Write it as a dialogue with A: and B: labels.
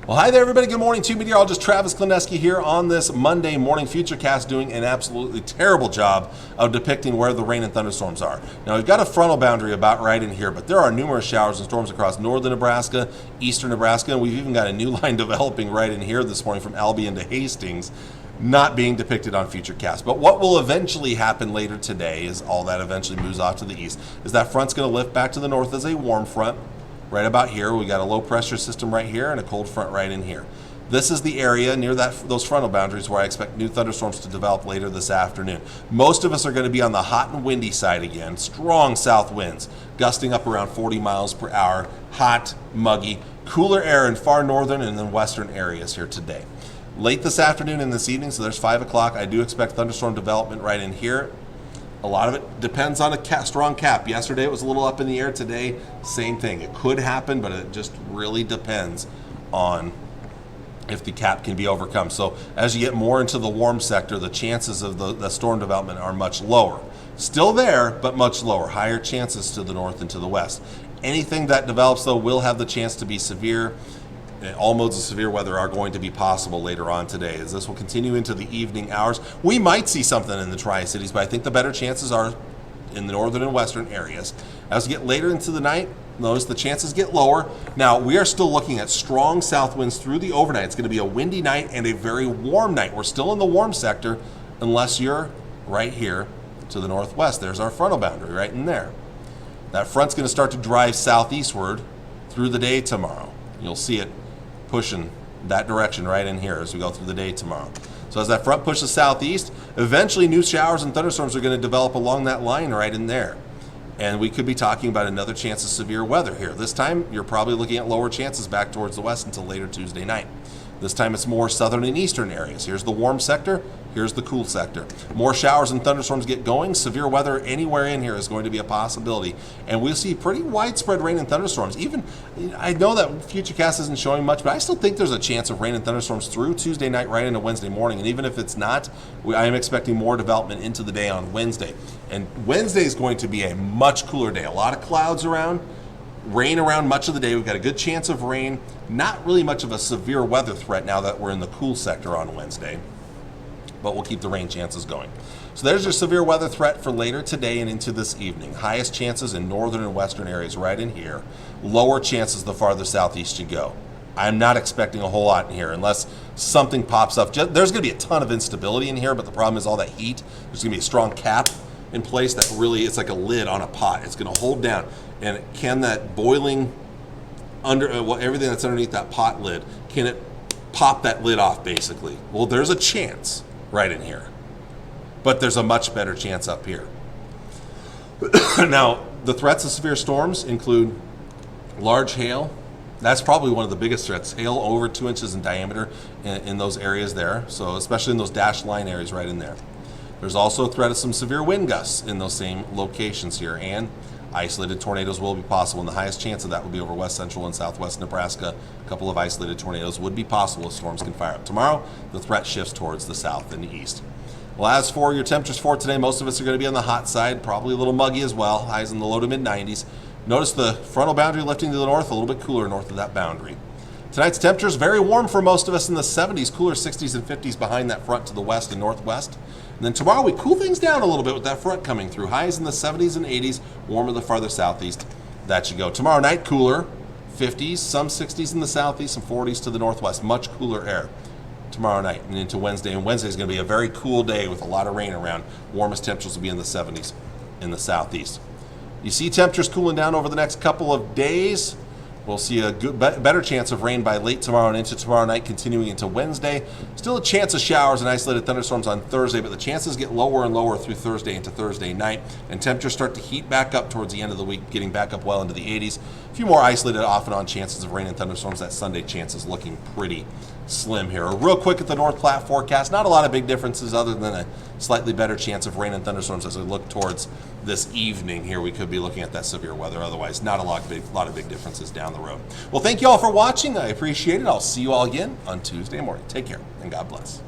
A: Well, hi there, everybody. Good morning to meteorologist Travis Klineski here on this Monday morning futurecast, doing an absolutely terrible job of depicting where the rain and thunderstorms are. Now, we've got a frontal boundary about right in here, but there are numerous showers and storms across northern Nebraska, eastern Nebraska, and we've even got a new line developing right in here this morning from Albion to Hastings, not being depicted on futurecast. But what will eventually happen later today is all that eventually moves off to the east, is that front's going to lift back to the north as a warm front. Right about here, we got a low pressure system right here and a cold front right in here. This is the area near those frontal boundaries where I expect new thunderstorms to develop later this afternoon. Most of us are going to be on the hot and windy side again. Strong south winds, gusting up around 40 miles per hour. Hot, muggy, cooler air in far northern and then western areas here today. Late this afternoon and this evening, so there's 5 o'clock, I do expect thunderstorm development right in here. A lot of it depends on a strong cap. Yesterday it was a little up in the air. Today, same thing. It could happen, but it just really depends on if the cap can be overcome. So as you get more into the warm sector, the chances of the storm development are much lower. Still there, but much lower. Higher chances to the north and to the west. Anything that develops, though, will have the chance to be severe. All modes of severe weather are going to be possible later on today. As this will continue into the evening hours, we might see something in the Tri-Cities, but I think the better chances are in the northern and western areas. As we get later into the night, notice the chances get lower. Now, we are still looking at strong south winds through the overnight. It's going to be a windy night and a very warm night. We're still in the warm sector unless you're right here to the northwest. There's our frontal boundary right in there. That front's going to start to drive southeastward through the day tomorrow. You'll see it pushing that direction right in here as we go through the day tomorrow. So as that front pushes southeast, eventually new showers and thunderstorms are going to develop along that line right in there. And we could be talking about another chance of severe weather here. This time, you're probably looking at lower chances back towards the west until later Tuesday night. This time it's more southern and eastern areas. Here's the warm sector, here's the cool sector. More showers and thunderstorms get going. Severe weather anywhere in here is going to be a possibility. And we'll see pretty widespread rain and thunderstorms. Even, I know that Futurecast isn't showing much, but I still think there's a chance of rain and thunderstorms through Tuesday night right into Wednesday morning. And even if it's not, I am expecting more development into the day on Wednesday. And Wednesday is going to be a much cooler day. A lot of clouds around. Rain around much of the day. We've got a good chance of rain. Not really much of a severe weather threat now that we're in the cool sector on Wednesday, but we'll keep the rain chances going. So there's your severe weather threat for later today and into this evening. Highest chances in northern and western areas right in here. Lower chances the farther southeast you go. I'm not expecting a whole lot in here unless something pops up. There's going to be a ton of instability in here, but the problem is all that heat. There's going to be a strong cap in place that really, it's like a lid on a pot. It's going to hold down. And can that boiling everything that's underneath that pot lid, can it pop that lid off basically? Well, there's a chance right in here, but there's a much better chance up here. Now, the threats of severe storms include large hail. That's probably one of the biggest threats. Hail over 2 inches in diameter in those areas there. So especially in those dashed line areas right in there. There's also a threat of some severe wind gusts in those same locations here, and isolated tornadoes will be possible, and the highest chance of that would be over west central and southwest Nebraska. A couple of isolated tornadoes would be possible if storms can fire up. Tomorrow, the threat shifts towards the south and the east. Well, as for your temperatures for today, most of us are going to be on the hot side, probably a little muggy as well, highs in the low to mid 90s. Notice the frontal boundary lifting to the north, a little bit cooler north of that boundary. Tonight's temperatures very warm for most of us in the 70s, cooler 60s and 50s behind that front to the west and northwest. And then tomorrow we cool things down a little bit with that front coming through. Highs in the 70s and 80s, warmer the farther southeast. That should go. Tomorrow night, cooler, 50s, some 60s in the southeast, some 40s to the northwest. Much cooler air tomorrow night and into Wednesday. And Wednesday is going to be a very cool day with a lot of rain around. Warmest temperatures will be in the 70s in the southeast. You see temperatures cooling down over the next couple of days. We'll see a better chance of rain by late tomorrow and into tomorrow night, continuing into Wednesday. Still a chance of showers and isolated thunderstorms on Thursday, but the chances get lower and lower through Thursday into Thursday night, and temperatures start to heat back up towards the end of the week, getting back up well into the 80s. A few more isolated off and on chances of rain and thunderstorms. That Sunday chance is looking pretty slim here. Real quick at the North Platte forecast, not a lot of big differences other than a slightly better chance of rain and thunderstorms as we look towards this evening here. We could be looking at that severe weather. Otherwise, not a lot of big differences down the road. Well, thank you all for watching. I appreciate it. I'll see you all again on Tuesday morning. Take care and God bless.